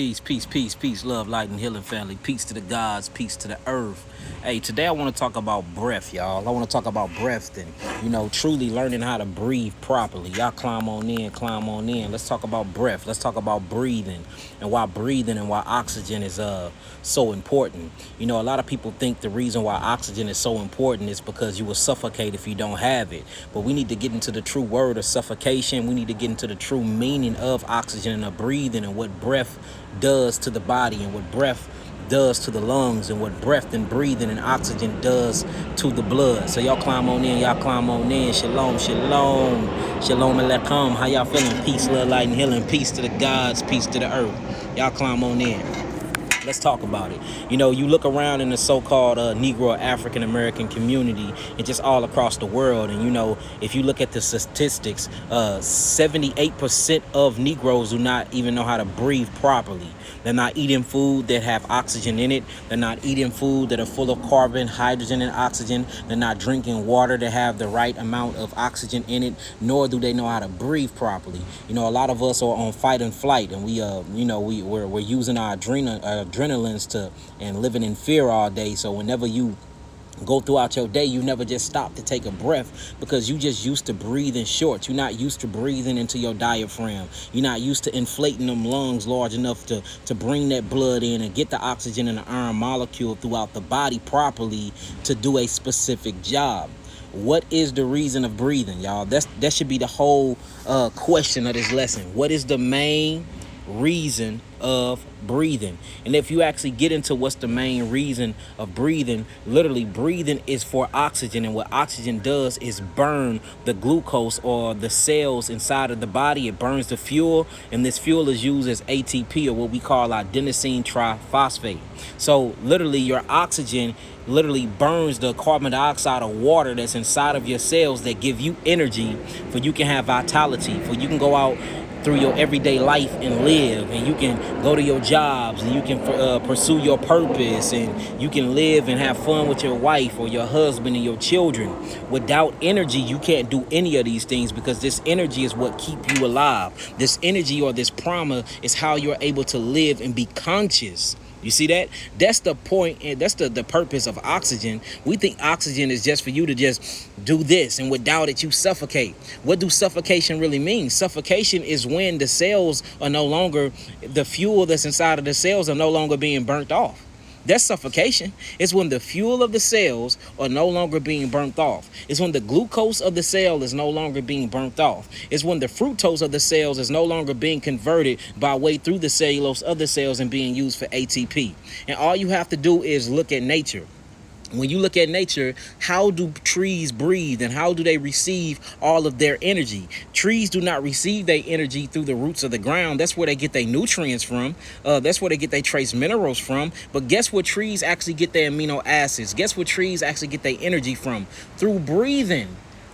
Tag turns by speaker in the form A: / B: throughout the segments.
A: Peace, love, light, and healing, family. Peace to the gods, peace to the earth. Hey, today I want to talk about breath, y'all. I want to talk about breath and, truly learning how to breathe properly. Y'all climb on in. Let's talk about breath. Let's talk about breathing and why oxygen is so important. A lot of people think the reason why oxygen is so important is because you will suffocate if you don't have it. But we need to get into the true word of suffocation. We need to get into the true meaning of oxygen and of breathing and what breath does to the body and what breath does to the lungs and what breath and breathing and oxygen does to the blood. So y'all climb on in. Shalom alaikum. How y'all feeling? Peace, love, light, and healing. Peace to the gods, peace to the earth. Y'all climb on in. Let's talk about it. You look around in the so-called Negro African American community and just all across the world. And, if you look at the statistics, 78% of Negroes do not even know how to breathe properly. They're not eating food that have oxygen in it. They're not eating food that are full of carbon, hydrogen, and oxygen. They're not drinking water that have the right amount of oxygen in it, nor do they know how to breathe properly. A lot of us are on fight and flight, and we're using our adrenalines and living in fear all day. So whenever you go throughout your day, you never just stop to take a breath because you just used to breathing short. You're not used to breathing into your diaphragm. You're not used to inflating them lungs large enough to bring that blood in and get the oxygen and the iron molecule throughout the body properly to do a specific job. What is the reason of breathing, y'all? That should be the whole question of this lesson. What is the main reason of breathing? And if you actually get into what's the main reason of breathing, literally breathing is for oxygen, and what oxygen does is burn the glucose or the cells inside of the body. It burns the fuel, and this fuel is used as ATP, or what we call adenosine triphosphate. So literally your oxygen literally burns the carbon dioxide or water that's inside of your cells that give you energy for you can have vitality, for you can go out through your everyday life and live, and you can go to your jobs, and you can pursue your purpose, and you can live and have fun with your wife or your husband and your children. Without energy, you can't do any of these things because this energy is what keep you alive. This energy or this prana is how you're able to live and be conscious. You see that? That's the point, and that's the purpose of oxygen. We think oxygen is just for you to just do this, and without it, you suffocate. What do suffocation really mean? Suffocation is when the cells are no longer, the fuel that's inside of the cells are no longer being burnt off. That's suffocation. It's when the fuel of the cells are no longer being burnt off. It's when the glucose of the cell is no longer being burnt off. It's when the fructose of the cells is no longer being converted by way through the cellulose of the cells and being used for ATP. And all you have to do is look at nature. When you look at nature, how do trees breathe and how do they receive all of their energy? Trees do not receive their energy through the roots of the ground. That's where they get their nutrients from. That's where they get their trace minerals from. But guess what trees actually get their amino acids? Guess what trees actually get their energy from? Through breathing.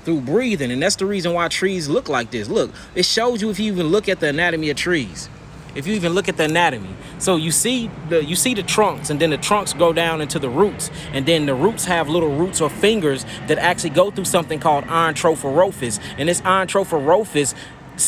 A: And that's the reason why trees look like this. Look, it shows you if you even look at the anatomy of trees. If you even look at the anatomy, so you see the trunks, and then the trunks go down into the roots, and then the roots have little roots or fingers that actually go through something called iontrophorophysis, and this iontrophorophysis,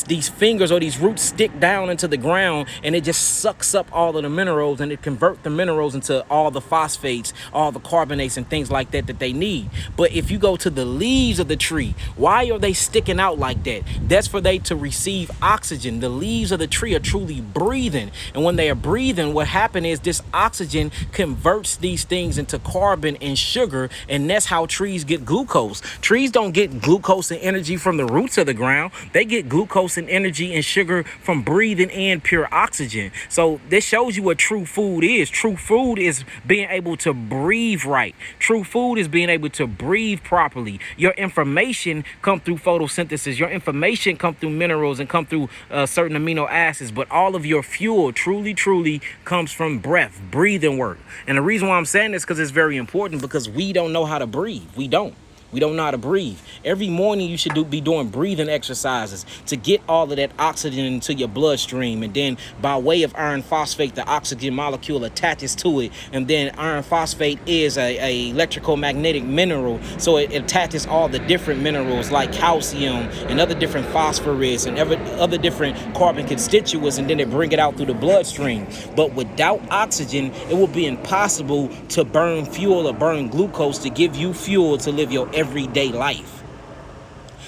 A: these fingers or these roots stick down into the ground, and it just sucks up all of the minerals, and it converts the minerals into all the phosphates, all the carbonates and things like that they need. But if you go to the leaves of the tree, why are they sticking out like that? That's for they to receive oxygen. The leaves of the tree are truly breathing, and when they are breathing, what happens is this oxygen converts these things into carbon and sugar, and that's how trees get glucose. Trees don't get glucose and energy from the roots of the ground. They get glucose and energy and sugar from breathing in pure oxygen. So this shows you what true food is. True food is being able to breathe right. True food is being able to breathe properly. Your information come through photosynthesis. Your information come through minerals and come through certain amino acids. But all of your fuel truly comes from breath, breathing work. And the reason why I'm saying this is because it's very important, because we don't know how to breathe. We don't. We don't know how to breathe. Every morning you should be doing breathing exercises to get all of that oxygen into your bloodstream. And then by way of iron phosphate, the oxygen molecule attaches to it. And then iron phosphate is a electrical magnetic mineral. So it attaches all the different minerals like calcium and other different phosphorus and other different carbon constituents. And then they bring it out through the bloodstream. But without oxygen, it will be impossible to burn fuel or burn glucose to give you fuel to live your everyday life.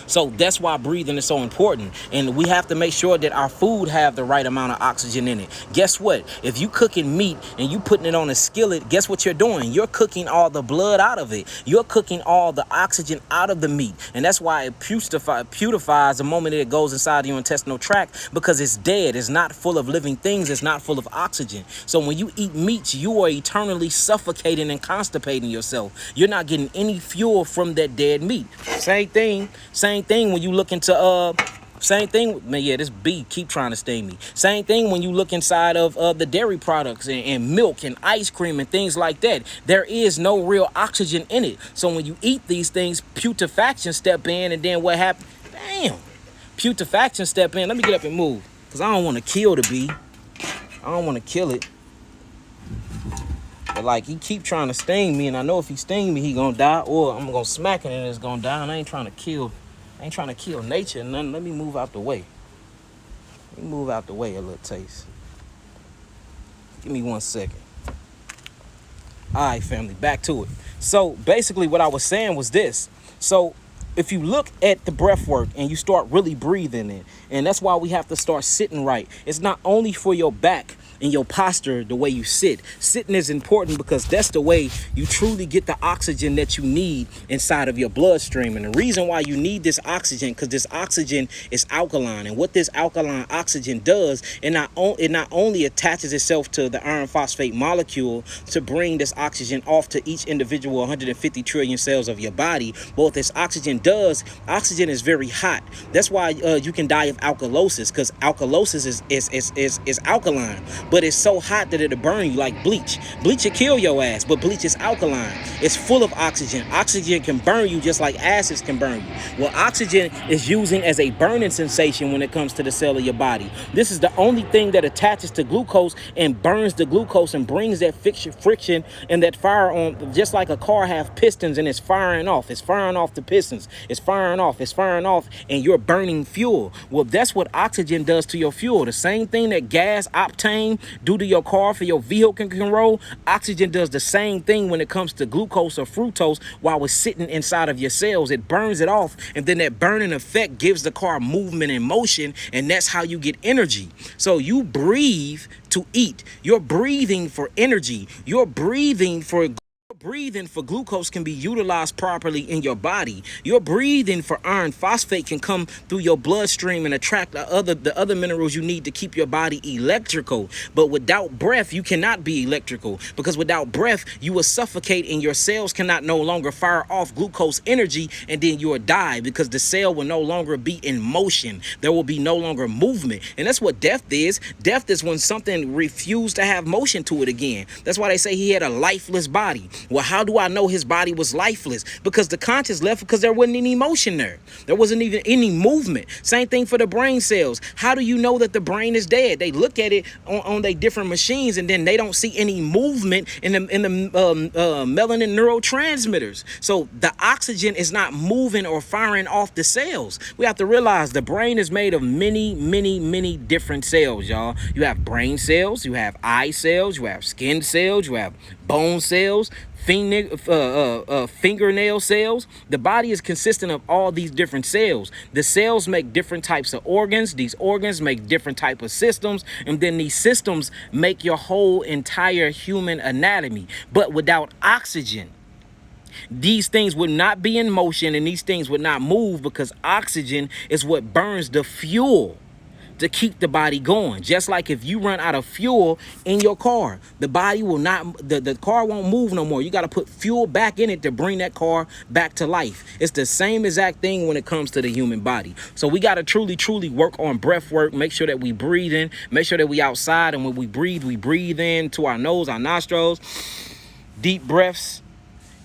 A: So that's why breathing is so important. And we have to make sure that our food have the right amount of oxygen in it. Guess what? If you cooking meat and you putting it on a skillet, guess what you're doing? You're cooking all the blood out of it. You're cooking all the oxygen out of the meat. And that's why it putrefies the moment it goes inside your intestinal tract, because it's dead. It's not full of living things. It's not full of oxygen. So when you eat meats, you are eternally suffocating and constipating yourself. You're not getting any fuel from that dead meat. Same thing when you look into same thing, man. Yeah, this bee keep trying to sting me. Same thing when you look inside of the dairy products and milk and ice cream and things like that. There is no real oxygen in it. So when you eat these things, putrefaction step in, and then what happens? Damn, putrefaction step in. Let me get up and move, because I don't want to kill the bee. I don't want to kill it. But like, he keep trying to sting me, and I know if he sting me, he gonna die, or I'm gonna smack it and it's gonna die. And I ain't trying to kill nature and nothing. Let me move out the way. Let me move out the way a little taste. Give me 1 second. All right, family, back to it. So basically what I was saying was this. So if you look at the breath work and you start really breathing in, and that's why we have to start sitting right. It's not only for your back and your posture, the way you sit. Sitting is important because that's the way you truly get the oxygen that you need inside of your bloodstream. And the reason why you need this oxygen, because this oxygen is alkaline. And what this alkaline oxygen does, it not only attaches itself to the iron phosphate molecule to bring this oxygen off to each individual 150 trillion cells of your body, but what this oxygen does, oxygen is very hot. That's why you can die of alkalosis, because alkalosis is alkaline. But it's so hot that it'll burn you, like bleach. Bleach will kill your ass, but bleach is alkaline. It's full of oxygen. Oxygen can burn you just like acids can burn you. Well, oxygen is using as a burning sensation when it comes to the cell of your body. This is the only thing that attaches to glucose and burns the glucose and brings that friction and that fire on, just like a car have pistons and it's firing off. It's firing off the pistons. It's firing off, and you're burning fuel. Well, that's what oxygen does to your fuel. The same thing that gas, octane, do to your car for your vehicle can roll. Oxygen does the same thing when it comes to glucose or fructose while it's sitting inside of your cells. It burns it off, and then that burning effect gives the car movement and motion, and that's how you get energy. So you breathe to eat. You're breathing for energy. You're breathing for glucose can be utilized properly in your body. Your breathing for iron phosphate can come through your bloodstream and attract the other minerals you need to keep your body electrical. But without breath, you cannot be electrical, because without breath, you will suffocate and your cells cannot no longer fire off glucose energy, and then you will die because the cell will no longer be in motion. There will be no longer movement. And that's what death is. Death is when something refused to have motion to it again. That's why they say he had a lifeless body. Well, how do I know his body was lifeless? Because the conscious left, because there wasn't any motion there. There wasn't even any movement. Same thing for the brain cells. How do you know that the brain is dead? They look at it on their different machines, and then they don't see any movement in the melanin neurotransmitters. So the oxygen is not moving or firing off the cells. We have to realize the brain is made of many different cells, y'all. You have brain cells, you have eye cells, you have skin cells, you have bone cells, fingernail cells. The body is consistent of all these different cells. The cells make different types of organs. These organs make different type of systems, and then these systems make your whole entire human anatomy. But without oxygen, these things would not be in motion, and these things would not move, because oxygen is what burns the fuel to keep the body going. Just like if you run out of fuel in your car, the body will not, the car won't move no more. You got to put fuel back in it to bring that car back to life. It's the same exact thing when it comes to the human body. So we got to truly work on breath work. Make sure that we breathe in, make sure that we outside, and when we breathe in to our nose, our nostrils, deep breaths.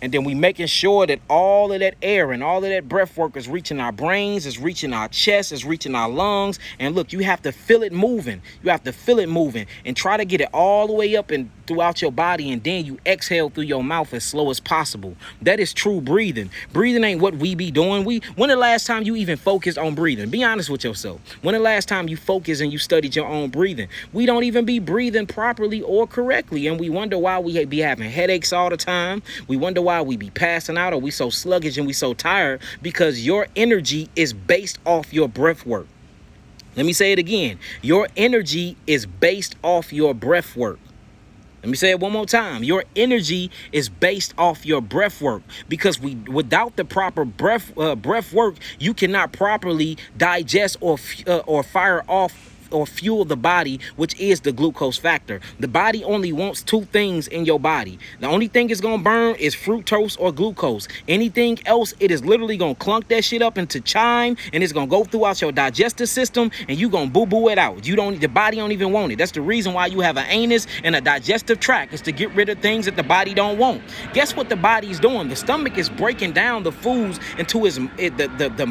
A: And then we making sure that all of that air and all of that breath work is reaching our brains, is reaching our chest, is reaching our lungs. And look, you have to feel it moving. You have to feel it moving and try to get it all the way up and throughout your body. And then you exhale through your mouth as slow as possible. That is true breathing. Breathing ain't what we be doing. When the last time you even focused on breathing? Be honest with yourself. When the last time you focused and you studied your own breathing? We don't even be breathing properly or correctly. And we wonder why we be having headaches all the time. We wonder why we be passing out, or we so sluggish and we so tired, because your energy is based off your breath work. Let me say it again. Your energy is based off your breath work. Let me say it one more time. Your energy is based off your breath work, because without the proper breath work, you cannot properly digest or fire off or fuel the body, which is the glucose factor. The body only wants two things in your body. The only thing it's gonna burn is fructose or glucose. Anything else, it is literally gonna clunk that shit up into chyme, and it's gonna go throughout your digestive system, and you gonna boo-boo it out. The body don't even want it. That's the reason why you have an anus and a digestive tract, is to get rid of things that the body don't want. Guess what the body's doing? The stomach is breaking down the foods into the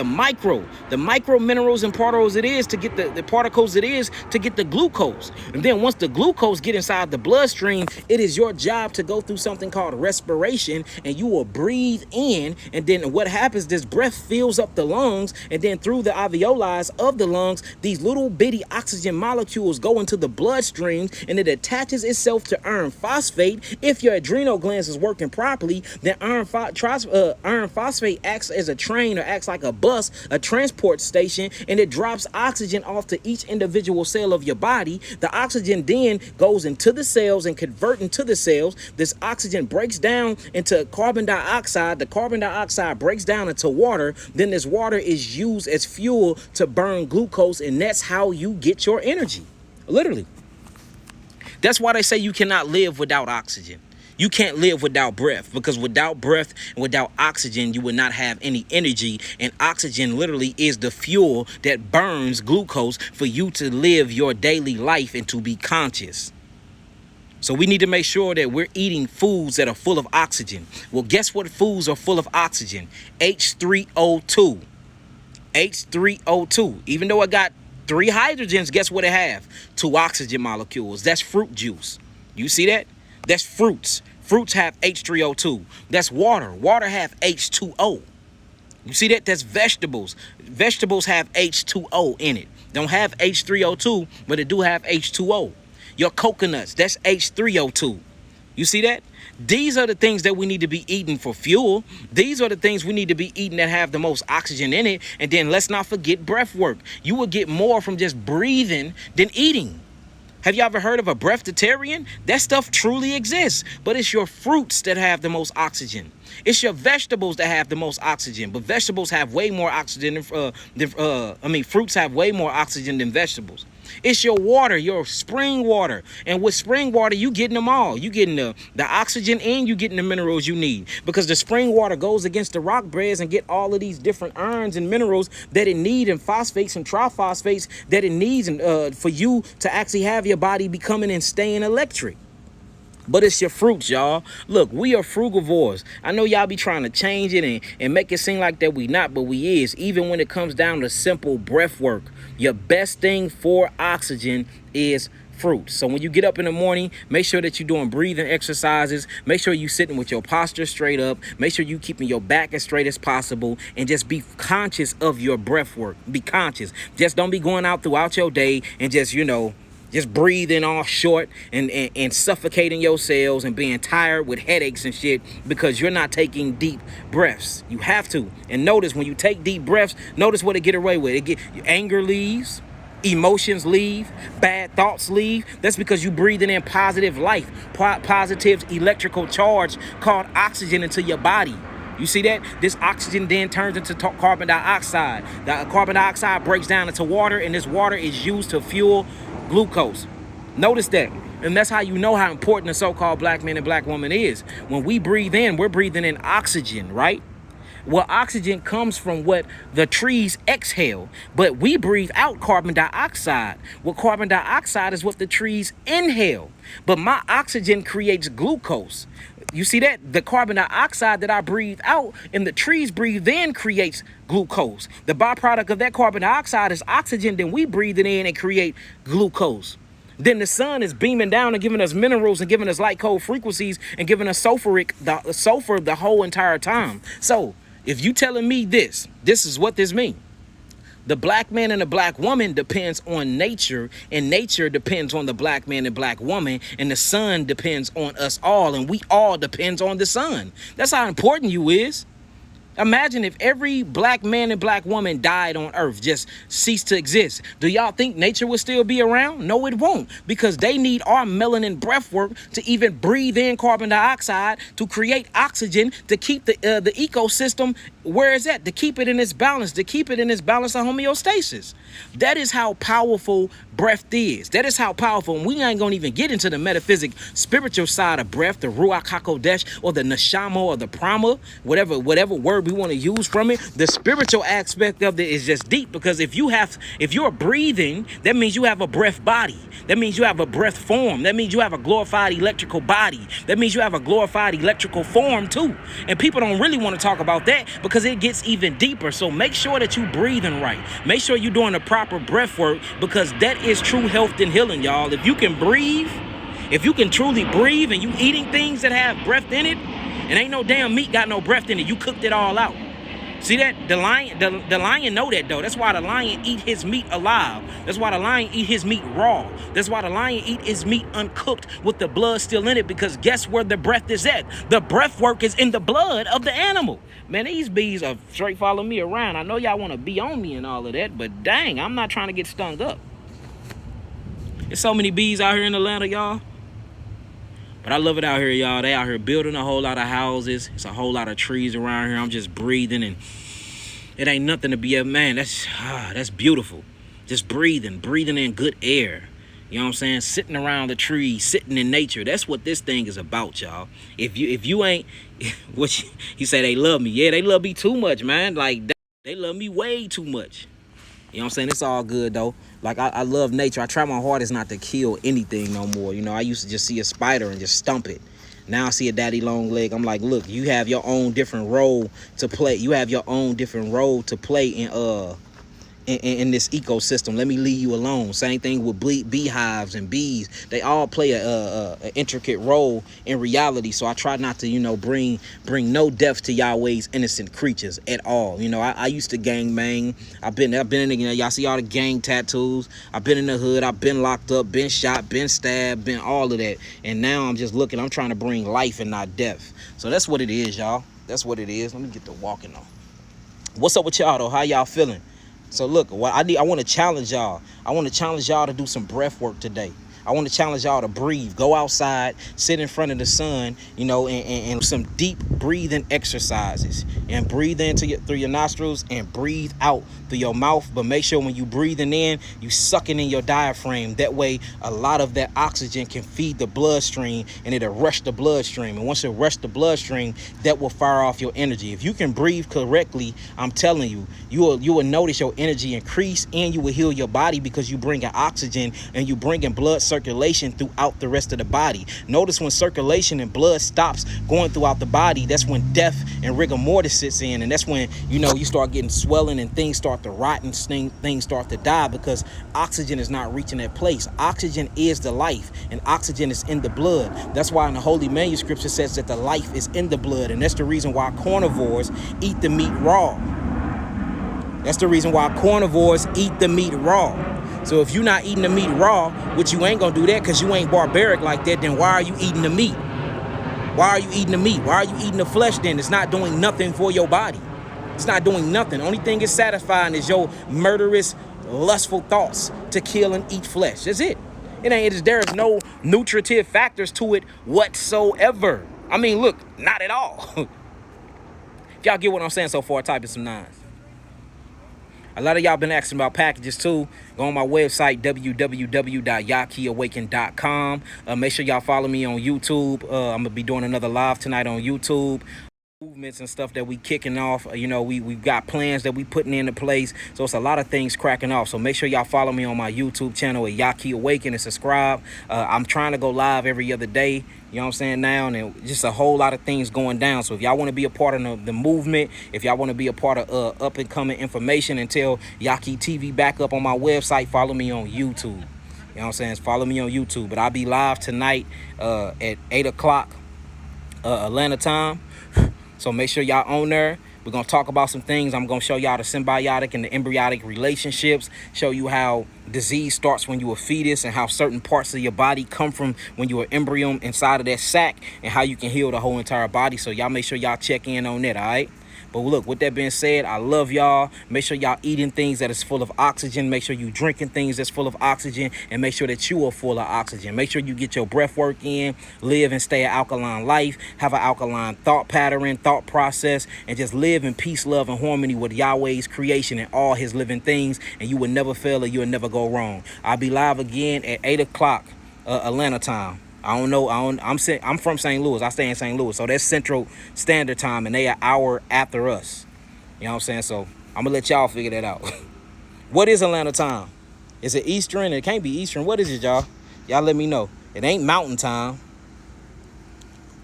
A: micro minerals and particles it is to get the particles it is to get the glucose. And then once the glucose get inside the bloodstream, it is your job to go through something called respiration, and you will breathe in, and then what happens, this breath fills up the lungs, and then through the alveoli of the lungs, these little bitty oxygen molecules go into the bloodstream, and it attaches itself to iron phosphate. If your adrenal glands is working properly, then iron phosphate acts as a train, or acts like a bus, a transport station, and it drops oxygen off to each individual cell of your body. The oxygen then goes into the cells and convert into the cells. This oxygen breaks down into carbon dioxide. The carbon dioxide breaks down into water. Then this water is used as fuel to burn glucose, and that's how you get your energy. Literally. That's why they say you cannot live without oxygen. You can't live without breath, because without breath and without oxygen, you would not have any energy. And oxygen literally is the fuel that burns glucose for you to live your daily life and to be conscious. So we need to make sure that we're eating foods that are full of oxygen. Well, guess what foods are full of oxygen? H3O2. H3O2. Even though it got 3 hydrogens, guess what it have? 2 oxygen molecules. That's fruit juice. You see that? That's fruits. Fruits have H3O2. That's water. Water have H2O. You see that? That's vegetables. Vegetables have H2O in it. Don't have H3O2, but it do have H2O. Your coconuts, that's H3O2. You see that? These are the things that we need to be eating for fuel. These are the things we need to be eating that have the most oxygen in it. And then let's not forget breath work. You will get more from just breathing than eating. Have you ever heard of a breatharian? That stuff truly exists, but it's your fruits that have the most oxygen. It's your vegetables that have the most oxygen, but vegetables have way more oxygen fruits have way more oxygen than vegetables. It's your water, your spring water. And with spring water, you getting them all. You getting the oxygen and you getting the minerals you need, because the spring water goes against the rock beds and get all of these different irons and minerals that it needs, and phosphates and triphosphates that it needs, and for you to actually have your body becoming and staying electric. But it's your fruits, y'all. Look, we are frugivores. I know y'all be trying to change it and make it seem like that we not, but we is. Even when it comes down to simple breath work, your best thing for oxygen is fruits. So when you get up in the morning, make sure that you're doing breathing exercises. Make sure you're sitting with your posture straight up. Make sure you're keeping your back as straight as possible, and just be conscious of your breath work. Be conscious. Just don't be going out throughout your day and just breathing all short and suffocating your cells and being tired with headaches and shit because you're not taking deep breaths. You have to. And notice when you take deep breaths, notice what it get away with. Anger leaves, emotions leave, bad thoughts leave. That's because you breathing in positive life, positive electrical charge called oxygen into your body. You see that? This oxygen then turns into carbon dioxide. The carbon dioxide breaks down into water, and this water is used to fuel glucose. Notice that. And that's how you know how important the so-called black man and black woman is. When we breathe in, we're breathing in oxygen, right? Well, oxygen comes from what the trees exhale, but we breathe out carbon dioxide. Well, carbon dioxide is what the trees inhale, but my oxygen creates glucose. You see that? The carbon dioxide that I breathe out and the trees breathe in creates glucose. The byproduct of that carbon dioxide is oxygen. Then we breathe it in and create glucose. Then the sun is beaming down and giving us minerals and giving us light cold frequencies and giving us sulfur the whole entire time. So if you telling me this is what this means. The black man and the black woman depends on nature, and nature depends on the black man and black woman, and the sun depends on us all, and we all depends on the sun. That's how important you is. Imagine if every black man and black woman died on earth, just ceased to exist. Do y'all think nature would still be around? No, it won't, because they need our melanin breath work to even breathe in carbon dioxide, to create oxygen, to keep the ecosystem where it's at, to keep it in its balance, of homeostasis. That is how powerful breath is. That is how powerful, and we ain't gonna even get into the metaphysic, spiritual side of breath, the Ruach HaKodesh, or the Neshama, or the Prama, whatever word we want to use from it. The spiritual aspect of it is just deep, because if you're breathing, that means you have a breath body. That means you have a breath form. That means you have a glorified electrical body. That means you have a glorified electrical form too. And people don't really want to talk about that because it gets even deeper. So make sure that you breathing right. Make sure you're doing the proper breath work, because that is true health and healing, y'all. If you can breathe, if you can truly breathe, and you eating things that have breath in it, and ain't no damn meat got no breath in it, you cooked it all out. See that? The lion know that, though. That's why the lion eat his meat alive. That's why the lion eat his meat raw. That's why the lion eat his meat uncooked with the blood still in it, because guess where the breath is at? The breath work is in the blood of the animal. Man, these bees are straight following me around. I know y'all want to be on me and all of that, but dang, I'm not trying to get stung up. There's so many bees out here in Atlanta, y'all. But I love it out here, y'all. They out here building a whole lot of houses. It's a whole lot of trees around here. I'm just breathing, and it ain't nothing to be a man. That's beautiful. Just breathing in good air. You know what I'm saying? Sitting around the trees, sitting in nature. That's what this thing is about, y'all. If you ain't, what he say, they love me. Yeah, they love me too much, man. Like, they love me way too much. You know what I'm saying? It's all good, though. Like, I love nature. I try my hardest not to kill anything no more. You know, I used to just see a spider and just stump it. Now I see a daddy long leg. I'm like, look, you have your own different role to play. You have your own different role to play in this ecosystem. Let me leave you alone. Same thing with beehives and bees. They all play an intricate role in reality. So I try not to, you know, bring no death to Yahweh's innocent creatures at all. You know, I used to gang bang. I've been in the, you know, y'all see all the gang tattoos. I've been in the hood. I've been locked up, been shot, been stabbed, been all of that. And now I'm just looking. I'm trying to bring life and not death. So that's what it is, y'all. That's what it is. Let me get to walking on. What's up with y'all though? How y'all feeling? So look, what I want to challenge y'all. I want to challenge y'all to do some breath work today. I want to challenge y'all to breathe. Go outside, sit in front of the sun, you know, and some deep breathing exercises. And breathe in through your nostrils and breathe out through your mouth. But make sure when you breathing in, you sucking in your diaphragm. That way, a lot of that oxygen can feed the bloodstream, and it'll rush the bloodstream. And once it rush the bloodstream, that will fire off your energy. If you can breathe correctly, I'm telling you, you will notice your energy increase, and you will heal your body, because you bring in oxygen and you bring in blood circulation throughout the rest of the body. Notice when circulation and blood stops going throughout the body, that's when death and rigor mortis sits in, and that's when, you know, you start getting swelling and things start to rot and things start to die, because oxygen is not reaching that place. Oxygen is the life, and oxygen is in the blood. That's why in the Holy Manuscripts it says that the life is in the blood, and that's the reason why carnivores eat the meat raw. That's the reason why carnivores eat the meat raw. So if you're not eating the meat raw, which you ain't gonna do that because you ain't barbaric like that, then why are you eating the meat? Why are you eating the meat? Why are you eating the flesh then? It's not doing nothing for your body. It's not doing nothing. Only thing it's satisfying is your murderous, lustful thoughts to kill and eat flesh. That's it. There is no nutritive factors to it whatsoever. I mean, look, not at all. If y'all get what I'm saying so far, type in some nines. A lot of y'all been asking about packages too. Go on my website, www.yakiawaken.com. Make sure y'all follow me on YouTube. I'm going to be doing another live tonight on YouTube. movements and stuff that we kicking off. You know, we've got plans that we putting into place. So it's a lot of things cracking off. So make sure y'all follow me on my YouTube channel at Yaki Awaken and subscribe. I'm trying to go live every other day. You know what I'm saying now? And just a whole lot of things going down. So if y'all want to be a part of the movement, if y'all want to be a part of up and coming information until Yaki TV back up on my website, follow me on YouTube. You know what I'm saying? Follow me on YouTube. But I'll be live tonight at 8 o'clock Atlanta time. So make sure y'all on there. We're going to talk about some things. I'm going to show y'all the symbiotic and the embryonic relationships, show you how disease starts when you're a fetus and how certain parts of your body come from when you're an embryo inside of that sac and how you can heal the whole entire body. So y'all make sure y'all check in on that, all right? But look, with that being said, I love y'all. Make sure y'all eating things that is full of oxygen. Make sure you drinking things that's full of oxygen, and make sure that you are full of oxygen. Make sure you get your breath work in, live and stay an alkaline life, have an alkaline thought pattern, thought process, and just live in peace, love, and harmony with Yahweh's creation and all his living things, and you will never fail or you will never go wrong. I'll be live again at 8 o'clock Atlanta time. I don't know. I'm from St. Louis. I stay in St. Louis. So that's Central Standard Time, and they an hour after us. You know what I'm saying? So I'm going to let y'all figure that out. What is Atlanta time? Is it Eastern? It can't be Eastern. What is it, y'all? Y'all let me know. It ain't Mountain Time.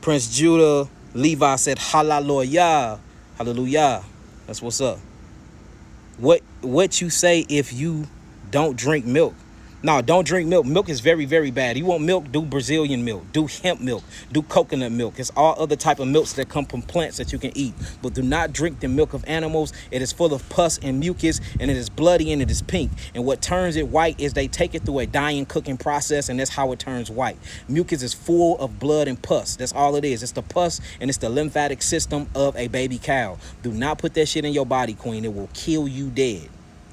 A: Prince Judah Levi said, hallelujah. Hallelujah. That's what's up. What you say if you don't drink milk? No, don't drink milk. Milk is very, very bad. You want milk, do Brazilian milk, do hemp milk, do coconut milk. It's all other type of milks that come from plants that you can eat. But do not drink the milk of animals. It is full of pus and mucus, and it is bloody and it is pink. And what turns it white is they take it through a dyeing cooking process, and that's how it turns white. Mucus is full of blood and pus. That's all it is. It's the pus and it's the lymphatic system of a baby cow. Do not put that shit in your body, queen. It will kill you dead.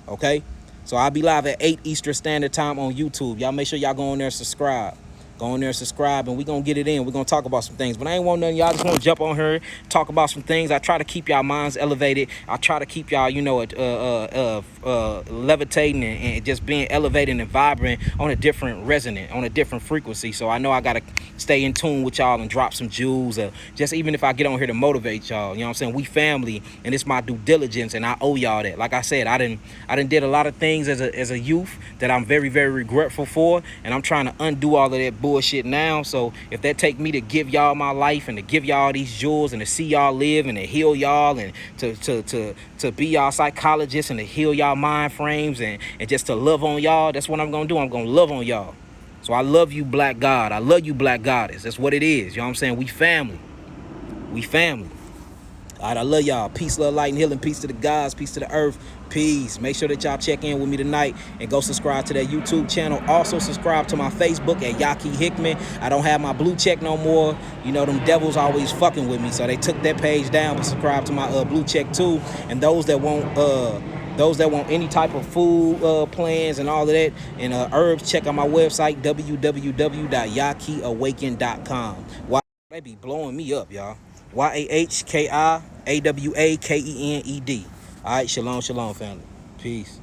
A: Okay? So I'll be live at 8 Eastern Standard Time on YouTube. Y'all make sure y'all go on there and subscribe. Go on there and subscribe, and we're going to get it in. We're going to talk about some things. But I ain't want nothing. Y'all just want to jump on here, talk about some things. I try to keep y'all minds elevated. I try to keep y'all, you know, levitating and just being elevated and vibrant on a different resonant, on a different frequency. So I know I got to stay in tune with y'all and drop some jewels. Just even if I get on here to motivate y'all, you know what I'm saying? We family, and it's my due diligence, and I owe y'all that. Like I said, I done did a lot of things as a youth that I'm very, very regretful for, and I'm trying to undo all of that bullshit now. So if that take me to give y'all my life and to give y'all these jewels and to see y'all live and to heal y'all and to be y'all psychologists and to heal y'all mind frames and just to love on y'all, that's what I'm gonna do. I'm gonna love on y'all. So I love you, Black God. I love you, Black Goddess. That's what it is. You know what I'm saying? We family. We family. All right, I love y'all. Peace, love, light, and healing. Peace to the gods. Peace to the earth. Peace. Make sure that y'all check in with me tonight and go subscribe to that YouTube channel. Also subscribe to my Facebook at Yaki Hickman. I don't have my blue check no more. You know, them devils always fucking with me, so they took that page down. But subscribe to my blue check too. And those that want any type of food plans and all of that and herbs, check out my website www.yakiawaken.com. Why they be blowing me up, y'all? YAHKIAWAKENED. All right, shalom, shalom, family. Peace.